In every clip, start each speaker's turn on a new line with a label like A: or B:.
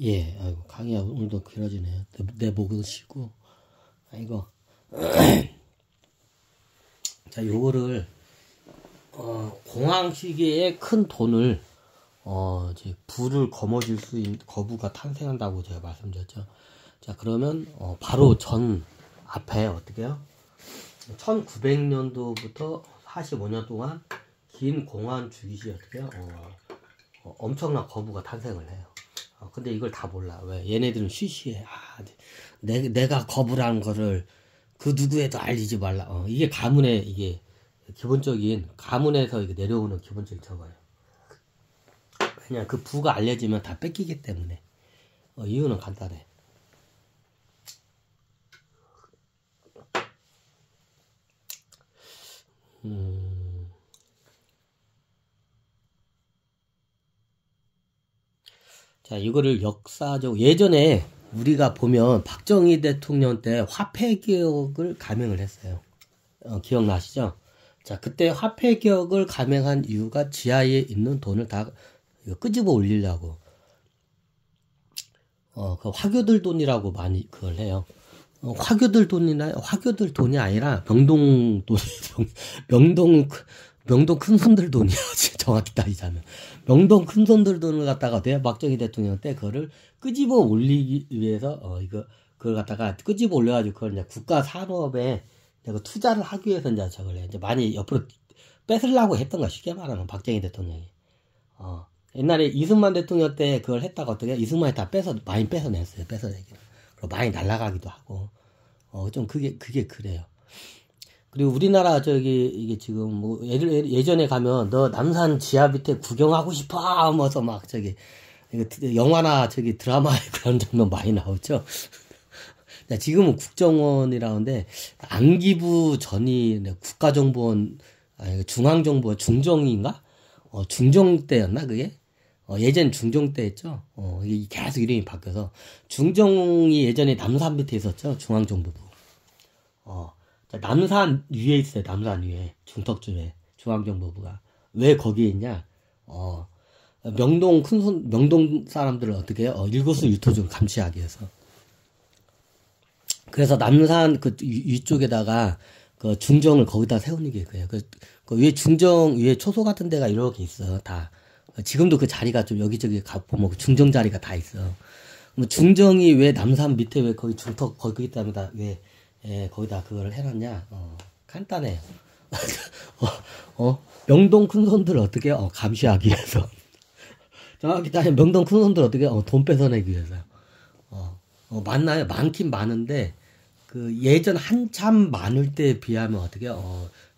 A: 예, 아이고, 강의가 오늘도 길어지네요. 내 목은 쉬고. 아이고. 자, 요거를, 공황 시기에 큰 돈을, 이제 부를 거머쥘 수 있는 거부가 탄생한다고 제가 말씀드렸죠. 자, 그러면, 바로 전 앞에 어떻게 해요? 1900년도부터 45년 동안 긴 공황 주기시 어떻게 해요? 엄청난 거부가 탄생을 해요. 근데 이걸 다 몰라. 왜? 얘네들은 쉬쉬해. 내가 거부라는 거를 그 누구에도 알리지 말라. 이게 가문의, 이게 기본적인, 가문에서 이게 내려오는 기본적인 저거예요. 그냥 그 부가 알려지면 다 뺏기기 때문에. 이유는 간단해. 자, 이거를 역사적, 예전에 우리가 보면 박정희 대통령 때 화폐 개혁을 감행을 했어요. 기억나시죠? 자, 그때 화폐 개혁을 감행한 이유가 지하에 있는 돈을 다 끄집어 올리려고. 그 화교들 돈이라고 많이 그걸 해요. 화교들 돈이 아니라 명동 돈, 명동 큰손들 돈이야. 정확히 따지자면. 명동 큰손들 돈을 갖다가 박정희 대통령 때 그거를 끄집어 올리기 위해서, 그걸 갖다가 끄집어 올려가지고 그걸 이제 국가 산업에 투자를 하기 위해서 이제 저걸 해. 이제 많이 옆으로 뺏으려고 했던 거야. 쉽게 말하면 박정희 대통령이. 옛날에 이승만 대통령 때 그걸 했다가 어떻게 이승만이 다 많이 뺏어냈어요. 뺏어내기를. 그리고 많이 날아가기도 하고. 좀 그게 그래요. 그리고 우리나라 이게 지금 뭐 예전에 가면 너 남산 지하 밑에 구경하고 싶어 하면서 막 영화나 드라마에 그런 장면 많이 나오죠. 지금은 국정원이라는데 안기부 전이 국가정보원 중앙정보원 중정인가? 중정 때였나 그게? 예전 중정 때였죠. 이게 계속 이름이 바뀌어서 중정이 예전에 남산 밑에 있었죠. 중앙정보부. 남산 위에 있어요. 남산 위에 중턱쯤에 중앙정보부가 왜 거기에 있냐? 명동 사람들을 어떻게 해요? 일거수일투족을 감시하기 위해서. 그래서 남산 그 위쪽에다가 그 중정을 거기다 세우는 게 그래요. 그 위에 중정 위에 초소 같은 데가 이렇게 있어. 다 지금도 그 자리가 좀 여기저기 가보면 그 중정 자리가 다 있어. 그럼 중정이 왜 남산 밑에 왜 거기 중턱 거기 있다면 왜 거기다 그걸 해놨냐? 간단해요. 명동 큰손들 어떻게 감시하기 위해서. 정확히 따지면 명동 큰손들 어떻게 돈 뺏어내기 위해서. 맞나요? 많긴 많은데 그 예전 한참 많을 때에 비하면 어떻게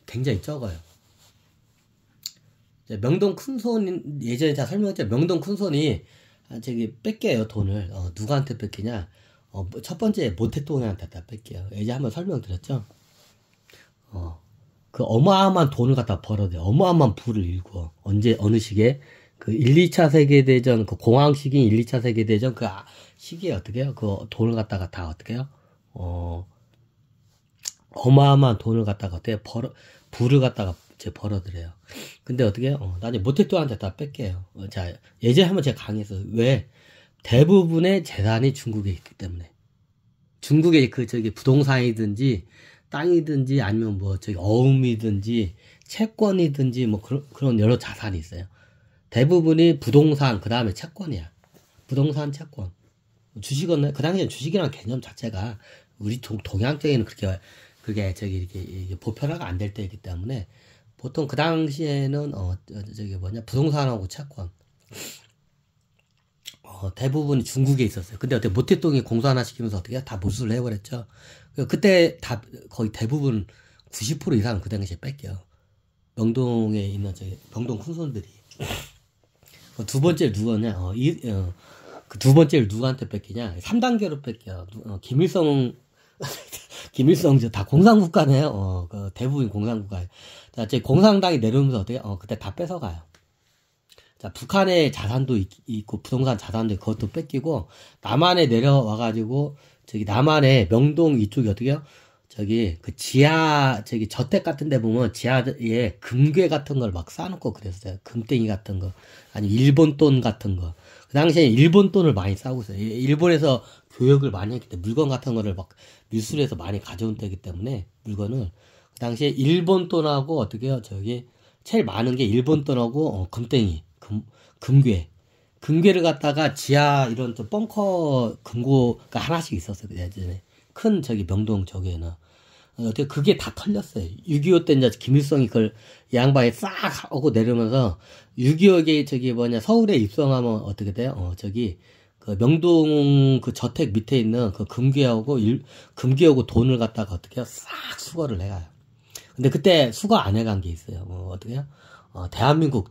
A: 굉장히 적어요. 명동 큰손 예전에 제가 설명했죠. 명동 큰손이 뺏겨요 돈을. 누구한테 뺏기냐? 첫 번째 모태똥이한테 다 뺏겨요. 예전에 한번 설명드렸죠. 그 어마어마한 돈을 갖다 벌어대요. 어마어마한 부를 일궈. 언제 어느 시기에 그 1, 2차 세계대전 그 공황 시기 1, 2차 세계대전 그 시기에 어떻게 해요? 그 돈을 갖다가 다 어떻게 해요? 어마어마한 돈을 갖다가 어떻게 부를 갖다가 벌어들여요. 근데 어떻게 해요? 나중에 모태똥한테 다 뺏겨요. 자, 예전에 한번 제가 강의했어요. 왜? 대부분의 재산이 중국에 있기 때문에. 중국에 부동산이든지 땅이든지 아니면 어음이든지 채권이든지 뭐 그런 여러 자산이 있어요. 대부분이 부동산 그 다음에 채권이야. 부동산 채권. 주식은 그 당시에 주식이라는 개념 자체가 우리 동양적에는 그게 이렇게 보편화가 안 될 때이기 때문에 보통 그 당시에는 부동산하고 채권 대부분이 중국에 있었어요. 근데 어떻게 모태똥이 공산화 시키면서 어떻게 다 몰수를 해버렸죠. 그때 다 거의 대부분 90% 이상 그 당시에 뺏겨. 명동에 있는 명동 큰손들이. 두 번째를 누구냐? 그 두 번째를 누구한테 뺏기냐? 3단계로 뺏겨. 김일성 다 공산국가네요. 그 대부분 공산국가예요. 자, 공산당이 내려오면서 어떻게? 그때 다 뺏어가요. 자, 북한의 자산도 있고 부동산 자산도 그것도 뺏기고 남한에 내려와가지고 남한의 명동 이쪽이 어떻게요? 그 지하 저택 같은 데 보면 지하에 금괴 같은 걸 막 쌓아놓고 그랬어요. 금땡이 같은 거 아니면 일본 돈 같은 거 그 당시에 일본 돈을 많이 싸고 있어요. 일본에서 교역을 많이 했기 때문에 물건 같은 거를 막 밀수해서 많이 가져온 때이기 때문에 물건을 그 당시에 일본 돈하고 어떻게 해요? 저기 제일 많은 게 일본 돈하고 금땡이, 금괴를 갖다가 지하 이런 좀 벙커 금고가 하나씩 있었어요. 예전에 큰 저기 명동 저기에는 어떻게 그게 다 털렸어요. 6.25 때 이제 김일성이 그걸 양반이 싹 하고 내려오면서 6.25에 저기 뭐냐 서울에 입성하면 어떻게 돼요? 저기 그 명동 그 저택 밑에 있는 그 금괴하고 돈을 갖다가 어떻게 해요? 싹 수거를 해가요. 근데 그때 수거 안 해간 게 있어요. 어떻게 해요? 대한민국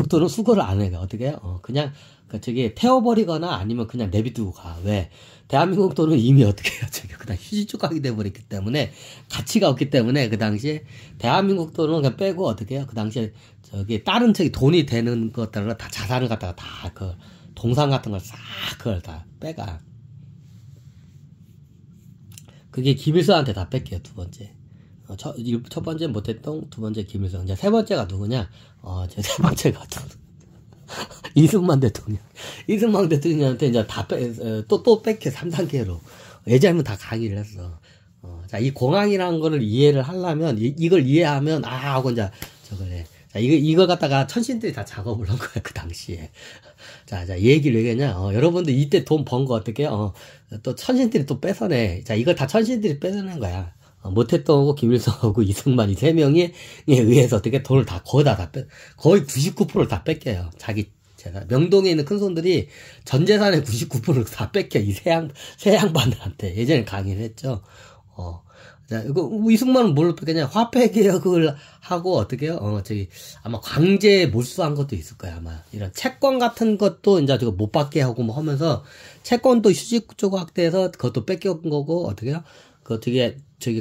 A: 돈은 수거를 안 해가. 어떻게 해요? 그냥 저기 태워버리거나 아니면 그냥 내비두고 가. 왜? 대한민국 돈은 이미 어떻게 해요? 저기 그냥 휴지 조각이 돼버렸기 때문에 가치가 없기 때문에 그 당시에 대한민국 돈은 그냥 빼고 어떻게 해요? 그 당시에 저기 다른 저기 돈이 되는 것들은 다 자산을 갖다가 다 그 동상 같은 걸 싹 그걸 다 빼가. 그게 김일성한테 다 뺏겨요. 두 번째. 첫 번째 모태똥, 두 번째 김일성. 이제 세 번째가 누구냐? 제 세 번째가 이승만 대통령. 이승만 대통령한테 이제 또 뺏겨, 3단계로. 예전에는 다 강의를 했어. 자, 이 공항이라는 거를 이해를 하려면, 이걸 이해하면, 하고 이제 저걸 해. 자, 이걸 갖다가 천신들이 다 작업을 한 거야, 그 당시에. 자, 얘기를 왜 했냐? 여러분들 이때 돈 번 거 어떻게, 또 천신들이 또 뺏어내. 자, 이걸 다 천신들이 뺏어낸 거야. 모태똥하고 김일성하고 이승만 이 세 명에 의해서 어떻게 돈을 다 거의 99%를 다 뺏겨요. 자기 재산. 명동에 있는 큰 손들이 전 재산의 99%를 다 뺏겨. 이 세 양반들한테. 예전에 강의를 했죠. 자, 이승만은 뭘로 뺏겼냐? 화폐 개혁을 하고 어떻게 해요? 아마 강제 몰수한 것도 있을 거야, 아마. 이런 채권 같은 것도 이제 저거 못 받게 하고 뭐 하면서 채권도 휴지 조각돼서 그것도 뺏겨온 거고, 어떻게 해요? 그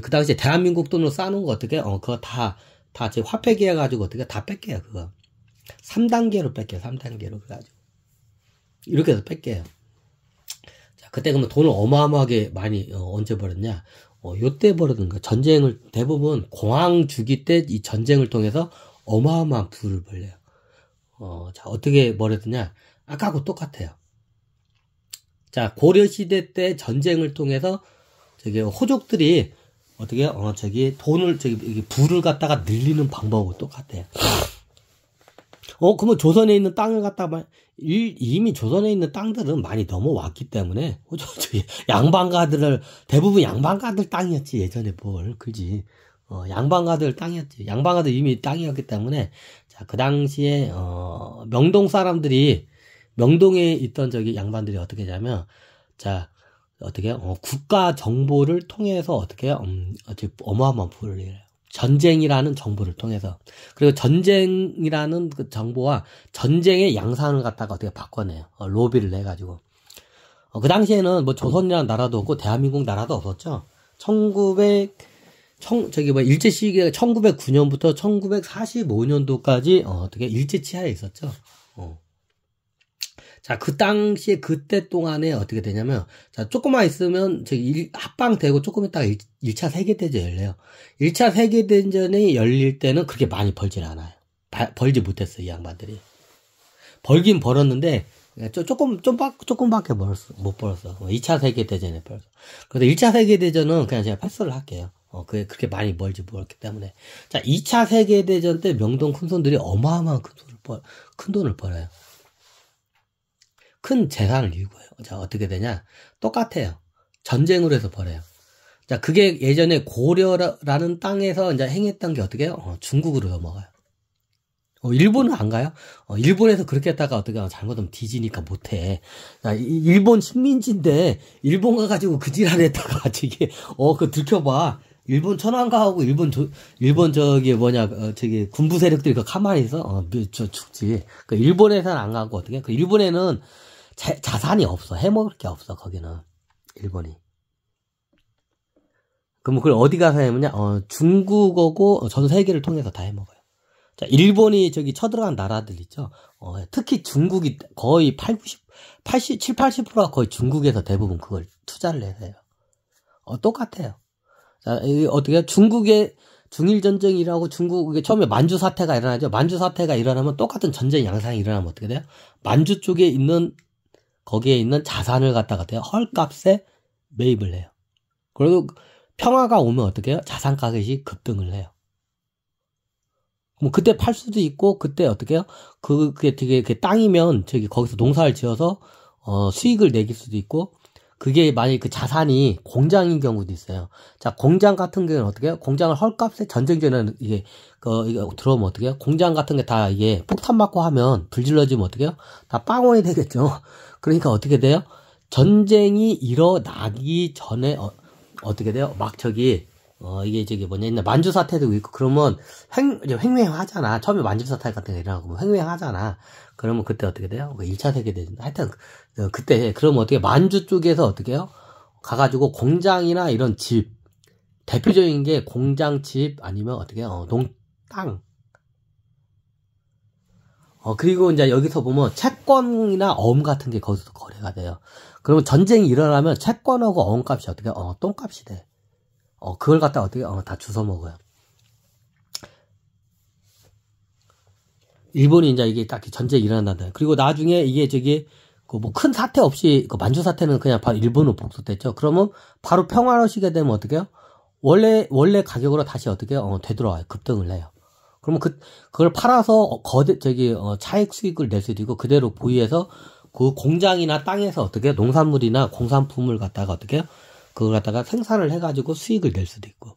A: 당시에 대한민국 돈으로 쌓아놓은 거 어떻게, 그거 다 화폐 개혁해가지고 어떻게 다 뺏겨요, 그거. 3단계로 뺏겨요, 3단계로. 그래가지고. 이렇게 해서 뺏겨요. 자, 그때 그러면 돈을 어마어마하게 많이, 언제 벌었냐? 요때 벌었는 거. 전쟁을, 대부분 공황 주기 때 이 전쟁을 통해서 어마어마한 부를 벌려요. 자, 어떻게 벌었느냐? 아까하고 똑같아요. 자, 고려시대 때 전쟁을 통해서 호족들이 어떻게 돈을 부를 갖다가 늘리는 방법하고 똑같아요. 그러면 조선에 있는 땅을 갖다가 이미 조선에 있는 땅들은 많이 넘어왔기 때문에 대부분 양반가들 땅이었지 예전에 그지. 양반가들 땅이었지. 양반가들 이미 땅이었기 때문에 자, 그 당시에 명동 사람들이 명동에 있던 양반들이 어떻게 하냐면 자 국가 정보를 통해서 어마어마한 부를 내요. 전쟁이라는 정보를 통해서. 그리고 전쟁이라는 그 정보와 전쟁의 양상을 갖다가 어떻게 바꿔내요. 로비를 해가지고. 그 당시에는 뭐 조선이라는 나라도 없고 대한민국 나라도 없었죠. 일제 시기가 1909년부터 1945년도까지 어떻게 일제치하에 있었죠. 자, 그 당시에 그때 동안에 어떻게 되냐면, 자, 조금만 있으면, 합방되고 조금 있다가 1차 세계대전이 열려요. 1차 세계대전이 열릴 때는 그렇게 많이 벌질 않아요. 벌지 못했어요, 이 양반들이. 벌긴 벌었는데, 조금밖에 못 벌었어. 2차 세계대전에 벌었어. 그래서 1차 세계대전은 그냥 제가 패스를 할게요. 그렇게 많이 벌지 못했기 때문에. 자, 2차 세계대전 때 명동 큰손들이 어마어마한 큰 돈을 벌어요. 큰 재산을 이루고요. 자, 어떻게 되냐? 똑같아요. 전쟁으로 해서 벌어요. 자, 그게 예전에 고려라는 땅에서 이제 행했던 게 어떻게 해요? 중국으로 넘어가요. 일본은 안 가요? 일본에서 그렇게 했다가 어떻게 잘못하면 뒤지니까 못해. 자, 일본 식민지인데, 일본 가가지고 그 지랄 했다가, 그거 들켜봐. 일본 천황가하고 일본 군부 세력들이 가만히 있어? 죽지. 일본에서는 안 가고 어떻게? 일본에는 자산이 없어. 해먹을 게 없어, 거기는. 일본이. 그럼 그걸 어디 가서 해먹냐? 중국하고 전 세계를 통해서 다 해먹어요. 자, 일본이 쳐들어간 나라들 있죠? 특히 중국이 거의 80%가 거의 중국에서 대부분 그걸 투자를 해서 해요. 똑같아요. 자, 어떻게, 중국에, 중일 전쟁이라고 중국에 처음에 만주 사태가 일어나죠. 만주 사태가 일어나면 똑같은 전쟁 양상이 일어나면 어떻게 돼요? 만주 쪽에 있는 거기에 있는 자산을 갖다가 돼요. 헐값에 매입을 해요. 그리고 평화가 오면 어떻게 해요? 자산 가격이 급등을 해요. 그럼 그때 팔 수도 있고 그때 어떻게 해요? 그게 되게 땅이면 저기 거기서 농사를 지어서 수익을 내길 수도 있고 그게 만약에 그 자산이 공장인 경우도 있어요. 자, 공장 같은 경우는 어떻게 해요? 공장을 헐값에 전쟁 전에는 이게 들어오면 어떻게 해요? 공장 같은 게 다 이게 폭탄 맞고 하면 불질러지면 어떻게 해요? 다 빵원이 되겠죠. 그러니까 어떻게 돼요? 전쟁이 일어나기 전에 어떻게 돼요? 막 이게 저기 뭐냐, 만주 사태도 있고, 그러면 횡행하잖아. 처음에 만주 사태 같은 거 일어나고, 횡행하잖아. 그러면 그때 어떻게 돼요? 1차 세계대전. 하여튼, 그때, 그러면 어떻게, 만주 쪽에서 어떻게 해요? 가가지고 공장이나 이런 집, 대표적인 게 공장 집, 아니면 어떻게 해요? 땅. 그리고 이제 여기서 보면 채권이나 어음 같은 게 거기서 거래가 돼요. 그러면 전쟁이 일어나면 채권하고 어음값이 어떻게, 똥값이 돼. 그걸 갖다 어떻게, 다 주워 먹어요. 일본이 이제 이게 딱 전쟁이 일어난다. 그리고 나중에 이게 뭐 큰 사태 없이, 만주 사태는 그냥 바로 일본으로 복수됐죠. 그러면 바로 평화로 시게 되면 어떻게 해요? 원래 가격으로 다시 어떻게, 되돌아와요. 급등을 해요. 그러면 그걸 팔아서 차익 수익을 낼 수도 있고, 그대로 보유해서 그 공장이나 땅에서 어떻게 농산물이나 공산품을 갖다가 어떻게 해요? 그걸 갖다가 생산을 해가지고 수익을 낼 수도 있고.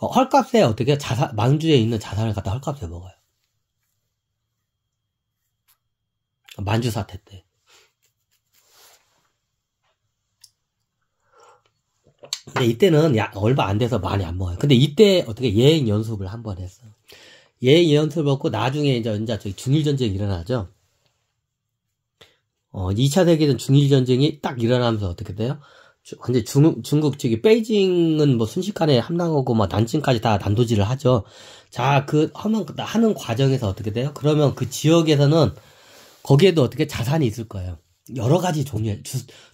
A: 헐값에 어떻게 만주에 있는 자산을 갖다 헐값에 먹어요. 만주 사태 때. 근데 이때는 얼마 안 돼서 많이 안 먹어요. 근데 이때 어떻게 예행 연습을 한번 했어요. 예행 연습을 먹고 나중에 이제 저기 중일전쟁이 일어나죠. 2차 세계대전 중일전쟁이 딱 일어나면서 어떻게 돼요? 근데 중국 베이징은 뭐 순식간에 함락하고 뭐 난징까지 다 난도질을 하죠. 자, 하는 과정에서 어떻게 돼요? 그러면 그 지역에서는 거기에도 어떻게 자산이 있을 거예요. 여러 가지 종류의,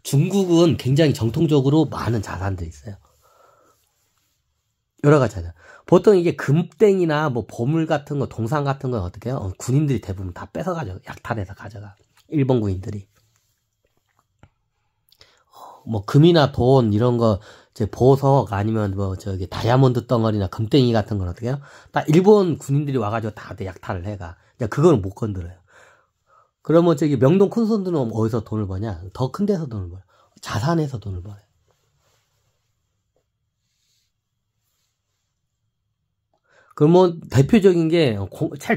A: 중국은 굉장히 정통적으로 많은 자산들이 있어요. 여러 가지 자산. 보통 이게 금땡이나 뭐 보물 같은 거, 동상 같은 건 어떻게 해요? 군인들이 대부분 다 뺏어가죠. 약탈해서 가져가. 일본 군인들이. 뭐 금이나 돈 이런 거, 보석 아니면 뭐 다이아몬드 덩어리나 금땡이 같은 건 어떻게 해요? 딱 일본 군인들이 와가지고 다 약탈을 해가. 그거는 못 건드려요. 그러면 명동 큰 손들은 어디서 돈을 버냐? 더 큰 데서 돈을 벌어요. 자산에서 돈을 벌어요. 그러면 대표적인 게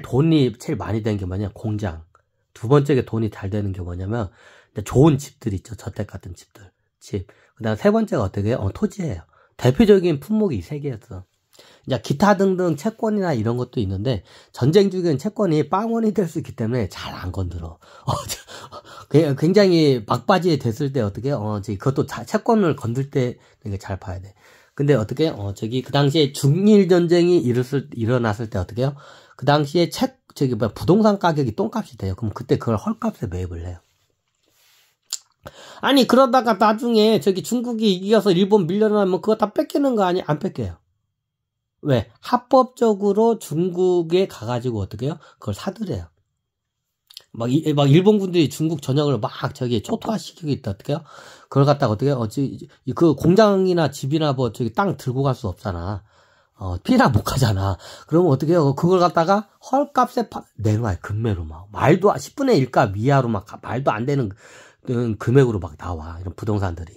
A: 돈이 제일 많이 되는 게 뭐냐? 공장. 두 번째게 돈이 잘 되는 게 뭐냐면 좋은 집들 있죠. 저택 같은 집들. 집. 그다음 세 번째가 어떻게 해요? 토지예요. 대표적인 품목이 이 세 개였어. 이제 기타 등등 채권이나 이런 것도 있는데 전쟁 중에는 채권이 빵원이 될 수 있기 때문에 잘 안 건드려. 굉장히 막바지에 됐을 때 어떻게 그것도 채권을 건들 때 되게 잘 봐야 돼. 근데 어떻게 그 당시에 중일 전쟁이 일어났을 때 어떻게 해요? 그 당시에 부동산 가격이 똥값이 돼요. 그럼 그때 그걸 헐값에 매입을 해요. 아니 그러다가 나중에 중국이 이겨서 일본 밀려나면 그거 다 뺏기는 거 아니야? 안 뺏겨요. 왜? 합법적으로 중국에 가가지고 어떻게 해요? 그걸 사들여요. 막 일본 군들이 중국 전역을 막 초토화시키고 있다. 어떻게 해요? 그걸 갖다가 어떻게 해요? 그 공장이나 집이나 뭐 땅 들고 갈 수 없잖아. 피나 못 가잖아. 그러면 어떻게 해요? 그걸 갖다가 헐값에 내놔요. 금매로 막. 10분의 1값 이하로 막 말도 안 되는 금액으로 막 나와. 이런 부동산들이.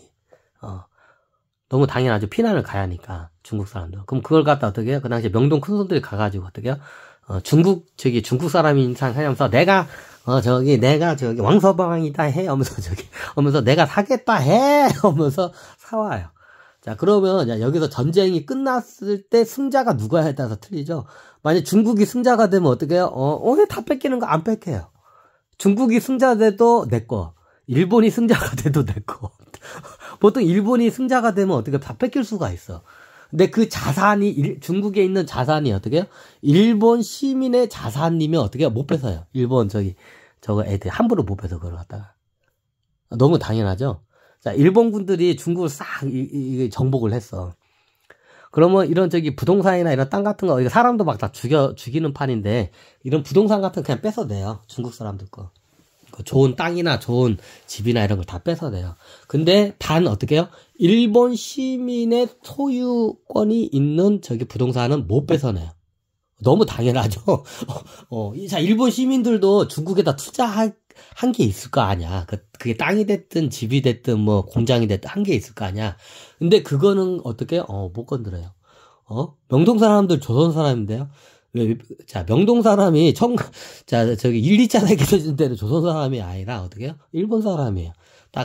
A: 너무 당연하죠. 피난을 가야 하니까. 중국 사람들. 그럼 그걸 갖다 어떻게 해요? 그 당시에 명동 큰 손들이 가가지고 어떻게 해요? 중국 사람이 인상하면서 내가 왕서방이다 해 하면서 내가 사겠다 해 하면서 사와요. 자, 그러면 여기서 전쟁이 끝났을 때 승자가 누가에 따라서 틀리죠. 만약 중국이 승자가 되면 어떻게 해요? 왜 다 뺏기는 거 안 뺏겨요? 중국이 승자 돼도 내 거. 일본이 승자가 돼도 내 거. 보통 일본이 승자가 되면 어떻게 다 뺏길 수가 있어. 근데 그 자산이, 중국에 있는 자산이 어떻게 해요? 일본 시민의 자산이면 어떻게 해요? 못 뺏어요. 일본 저거 애들 함부로 못 뺏어, 그걸 갖다가. 너무 당연하죠? 자, 일본 군들이 중국을 싹 정복을 했어. 그러면 이런 저기 부동산이나 이런 땅 같은 거, 이거 사람도 막 다 죽이는 판인데, 이런 부동산 같은 거 그냥 뺏어내요. 중국 사람들 거. 좋은 땅이나 좋은 집이나 이런 걸 다 뺏어내요. 근데 단 어떻게 해요? 일본 시민의 소유권이 있는 저기 부동산은 못 뺏어내요. 너무 당연하죠. 자, 일본 시민들도 중국에다 투자한 게 있을 거 아니야. 그게 땅이 됐든 집이 됐든 뭐 공장이 됐든 한 게 있을 거 아니야. 근데 그거는 어떻게 못 건드려요. 명동 사람들 조선 사람인데요. 자, 명동 사람이 저기 1, 2차 세계대전 때는 조선 사람이 아니라 어떻게 해요? 일본 사람이에요.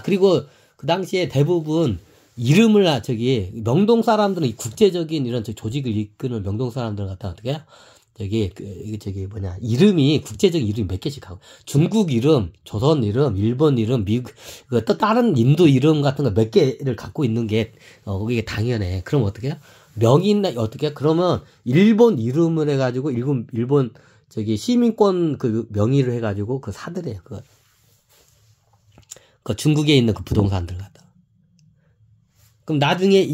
A: 그리고 그 당시에 대부분 이름을 명동 사람들은 국제적인 이런 조직을 이끄는 명동 사람들 갖다 어떻게 해요? 이름이 국제적인 이름이 몇 개씩 하고 중국 이름, 조선 이름, 일본 이름, 미국 또 다른 인도 이름 같은 거 몇 개를 갖고 있는 게 이게 당연해. 그럼 어떻게 해요? 명인 어떻게 그러면 일본 이름을 해가지고 일본 시민권 그 명의를 해가지고 그 사들여요. 그 중국에 있는 그 부동산들 갖다. 그럼 나중에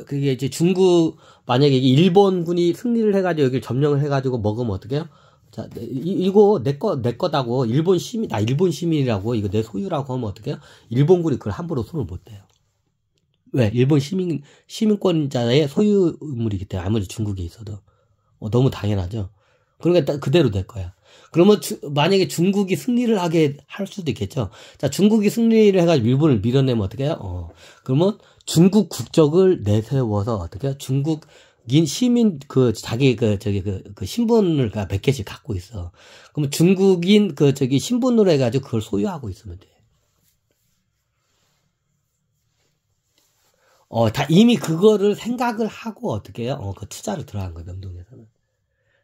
A: 그게 이제 중국 만약에 일본군이 승리를 해가지고 여기를 점령을 해가지고 먹으면 어떻게 해요? 자, 이거 내 거다고 일본 시민이라고 이거 내 소유라고 하면 어떻게 해요? 일본군이 그걸 함부로 손을 못 대요. 왜? 일본 시민권자의 소유물이기 때문에 아무리 중국에 있어도. 너무 당연하죠. 그러니까 그대로 될 거야. 그러면 만약에 중국이 승리를 할 수도 있겠죠. 자, 중국이 승리를 해가지고 일본을 밀어내면 어떻게 해요? 그러면 중국 국적을 내세워서 어떻게 해요? 중국인 시민 자기 신분을 몇 개씩 갖고 있어. 그러면 중국인 신분으로 해가지고 그걸 소유하고 있으면 돼. 다 이미 그거를 생각을 하고 어떻게 해요? 그 투자를 들어간 거예요, 명동에서는.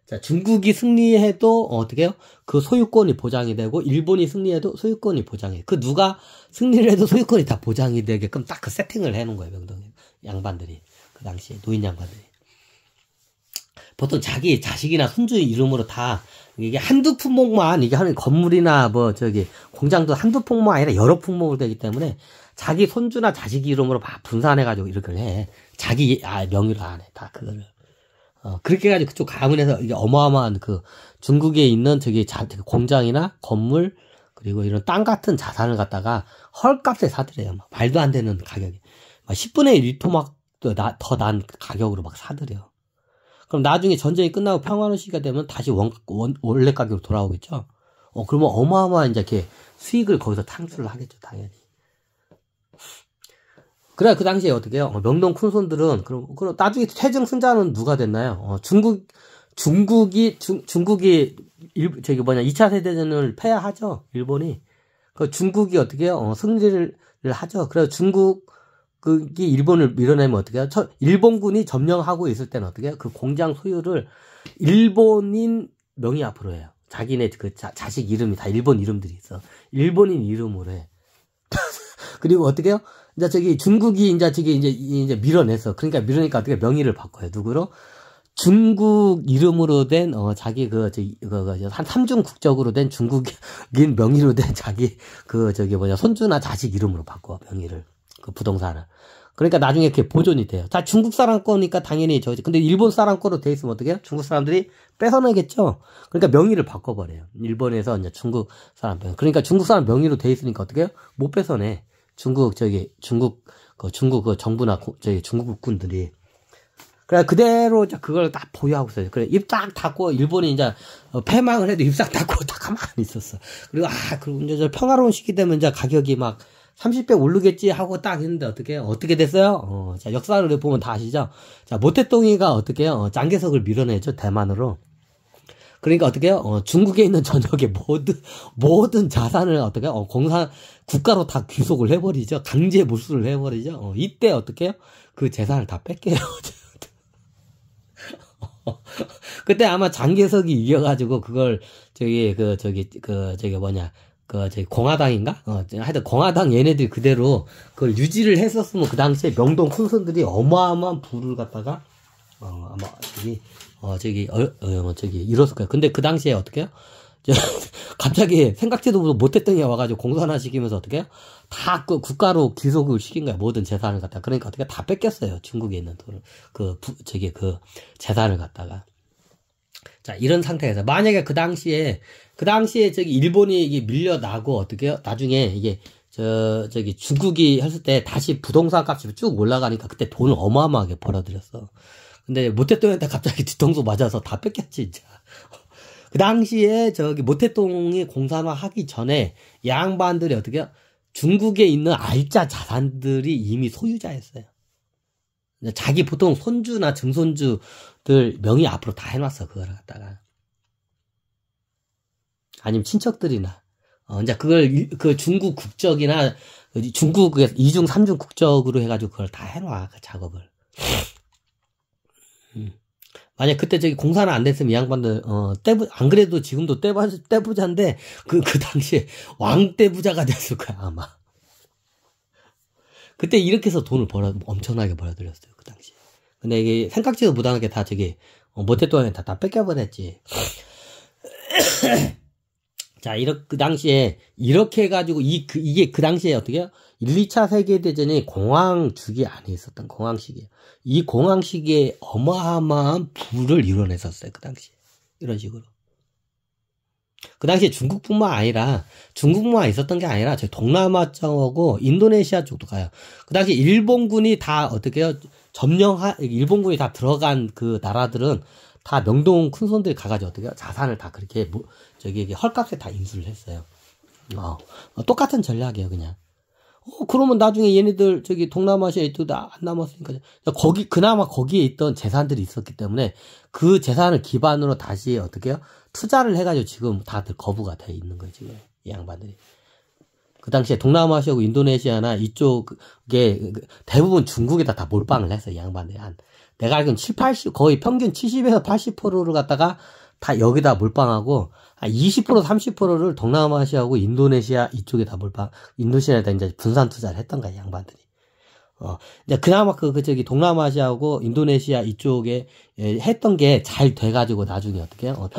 A: 자, 중국이 승리해도 어떻게 해요? 그 소유권이 보장이 되고, 일본이 승리해도 소유권이 보장해. 누가 승리를 해도 소유권이 다 보장이 되게끔 딱 그 세팅을 해놓은 거예요, 명동에. 양반들이. 그 당시에, 노인 양반들이. 보통 자기 자식이나 손주 이름으로 다, 이게 한두 품목만, 이게 하는 건물이나 공장도 한두 품목 아니라 여러 품목으로 되기 때문에, 자기 손주나 자식 이름으로 막 분산해가지고 이렇게 해. 자기 명의로 안 해. 다 그거를. 그렇게 해가지고 그쪽 가문에서 이게 어마어마한 중국에 있는 공장이나 건물, 그리고 이런 땅 같은 자산을 갖다가 헐값에 사들여요. 말도 안 되는 가격에. 10분의 1토막 더 난 가격으로 막 사들여. 그럼 나중에 전쟁이 끝나고 평화로운 시기가 되면 다시 원래 가격으로 돌아오겠죠? 그러면 어마어마한 이렇게 수익을 거기서 창출을 하겠죠, 당연히. 그래, 그 당시에 어떻게 해요? 명동 큰손들은, 그럼 나중에 최종 승자는 누가 됐나요? 중국이 2차 세계대전을 패하죠, 일본이. 중국이 어떻게 해요? 승리를 하죠. 그래서 중국이 일본을 밀어내면 어떻게 해요? 일본군이 점령하고 있을 때는 어떻게 해요? 그 공장 소유를 일본인 명의 앞으로 해요. 자기네 자식 이름이 다 일본 이름들이 있어. 일본인 이름으로 해. 그리고 어떻게 해요? 중국이 이제 밀어냈어. 그러니까 밀으니까 어떻게 명의를 바꿔요. 누구로? 중국 이름으로 된, 자기 한 3중 국적으로 된 중국인 명의로 된 자기, 손주나 자식 이름으로 바꿔, 명의를. 부동산을. 그러니까 나중에 이렇게 보존이 돼요. 자, 중국 사람 거니까 당연히 근데 일본 사람 거로 돼 있으면 어떻게 해요? 중국 사람들이 뺏어내겠죠? 그러니까 명의를 바꿔버려요. 일본에서 이제 중국 사람 그러니까 중국 사람 명의로 돼 있으니까 어떻게 해요? 못 뺏어내. 중국 정부나 중국 국군들이. 그래, 그대로 그걸 딱 보유하고 있어요. 그래, 입 딱 닫고, 일본이 이제, 패망을 해도 입 딱 닫고 딱 가만히 있었어. 그리고, 그리고 이제 평화로운 시기 되면 이제 가격이 막 30배 오르겠지 하고 딱 했는데 어떻게 됐어요? 자, 역사를 보면 다 아시죠? 자, 모태똥이가 어떻게 해요? 장개석을 밀어내죠, 대만으로. 그러니까 어떻게 해요? 중국에 있는 전역의 모든 자산을 어떻게 해요? 국가로 다 귀속을 해버리죠. 강제 몰수를 해버리죠. 이때 어떻게 해요? 그 재산을 다 뺏겨요. 그때 아마 장개석이 이겨가지고 그걸 공화당인가? 하여튼 공화당 얘네들이 그대로 그걸 유지를 했었으면 그 당시에 명동 큰손들이 어마어마한 부를 갖다가 아마 이뤘을 거예요. 근데 그 당시에 어떻게 해요? 갑자기 생각지도 못했던 게 와가지고 공산화 시키면서 어떻게 해요? 다 그 국가로 귀속을 시킨 거야. 모든 재산을 갖다가. 그러니까 어떻게 다 뺏겼어요. 중국에 있는 돈을. 그 재산을 갖다가. 자, 이런 상태에서 만약에 그 당시에 저기 일본이 이게 밀려나고 어떻게 해요? 나중에 이게 저기 중국이 했을 때 다시 부동산 값이 쭉 올라가니까 그때 돈을 어마어마하게 벌어들였어. 근데 모태똥한테 갑자기 뒤통수 맞아서 다 뺏겼지, 진짜. 그 당시에 저기 모태똥이 공산화 하기 전에 양반들이 어떻게 해요? 중국에 있는 알짜 자산들이 이미 소유자였어요. 자기 보통 손주나 증손주들 명의 앞으로 다 해놨어, 그거를 갖다가. 아니면 친척들이나. 이제 그 중국 국적이나 중국에서 2중, 3중 국적으로 해가지고 그걸 다 해놔, 그 작업을. 만약 그때 저기 공사는 안 됐으면 이 양반들, 안 그래도 지금도 떼부자인데, 그 당시에 왕떼부자가 됐을 거야, 아마. 그때 이렇게 해서 돈을 엄청나게 벌어들였어요, 그 당시에. 근데 이게 생각지도 못하는 게 다 저기, 모태똥에 다 뺏겨버렸지. 자, 그 당시에, 이렇게 해가지고, 이게 그 당시에 어떻게 해요? 1, 2차 세계대전이 공황 주기 안에 있었던 공황 시기예요. 이 공황 시기에 어마어마한 부를 이뤄냈었어요, 그 당시에. 이런 식으로. 그 당시에 중국뿐만 있었던 게 아니라, 저희 동남아 쪽하고 인도네시아 쪽도 가요. 그 당시 일본군이 다 어떻게 해요? 일본군이 다 들어간 그 나라들은 다 명동 큰손들이 가가지고 어떻게 해요? 자산을 다 그렇게, 헐값에 다 인수를 했어요. 똑같은 전략이에요, 그냥. 그러면 나중에 얘네들, 동남아시아에 있도 안 남았으니까. 그나마 거기에 있던 재산들이 있었기 때문에 그 재산을 기반으로 다시 어떻게 해요? 투자를 해가지고 지금 다들 거부가 돼 있는 거예요, 지금. 이 양반들이. 그 당시에 동남아시아고 인도네시아나 이쪽에 대부분 중국에다 다 몰빵을 했어요, 이 양반들이. 내가 알기로는 80, 거의 평균 70에서 80%를 갖다가 다 여기다 몰빵하고, 한 20%, 30%를 동남아시아하고 인도네시아 이쪽에다 인도네시아에다 이제 분산 투자를 했던 거야, 양반들이. 이제 그나마 동남아시아하고 인도네시아 이쪽에 했던 게 잘 돼가지고 나중에 어떻게 해요?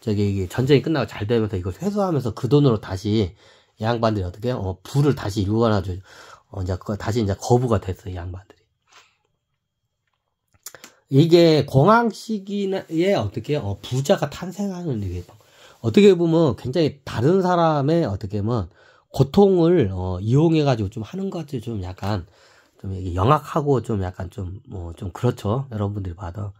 A: 이게 전쟁이 끝나고 잘 되면서 이걸 회수하면서 그 돈으로 다시 이 양반들이 어떻게 해요? 부를 다시 이루어가지고, 다시 이제 거부가 됐어요, 이 양반들이. 이게 공황 시기에 어떻게 부자가 탄생하는 이게 어떻게 보면 굉장히 다른 사람의 어떻게 보면 고통을 이용해 가지고 좀 하는 것 같아요. 좀 약간 좀 영악하고 좀 약간 좀 그렇죠. 여러분들이 봐도.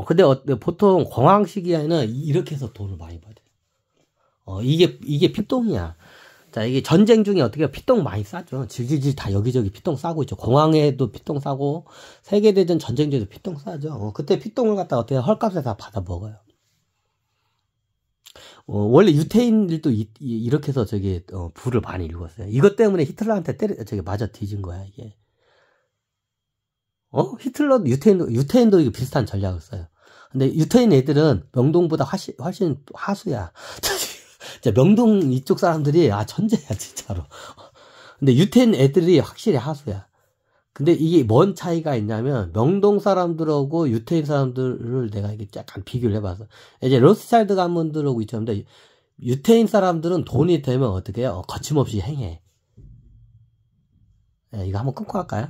A: 근데 보통 공황 시기에는 이렇게 해서 돈을 많이 받아요. 이게 피똥이야. 자, 이게 전쟁 중에 어떻게 피똥 많이 싸죠. 질질질 다 여기저기 피똥 싸고 있죠. 공항에도 피똥 싸고, 세계대전 전쟁 중에도 피똥 싸죠. 그때 피똥을 갖다가 어떻게 헐값에 다 받아 먹어요. 원래 유태인들도 이렇게 해서 부를 많이 일궜어요. 이것 때문에 히틀러한테 맞아 뒤진 거야, 이게. 유태인도 이게 비슷한 전략을 써요. 근데 유태인 애들은 명동보다 훨씬 하수야. 명동 이쪽 사람들이 천재야 진짜로. 근데 유태인 애들이 확실히 하수야. 근데 이게 뭔 차이가 있냐면 명동 사람들하고 유태인 사람들을 내가 이게 약간 비교를 해봐서 이제 로스차일드 가문들하고 있죠. 근데 유태인 사람들은 돈이 되면 어떻게 해요? 거침없이 행해. 이거 한번 끊고 할까요?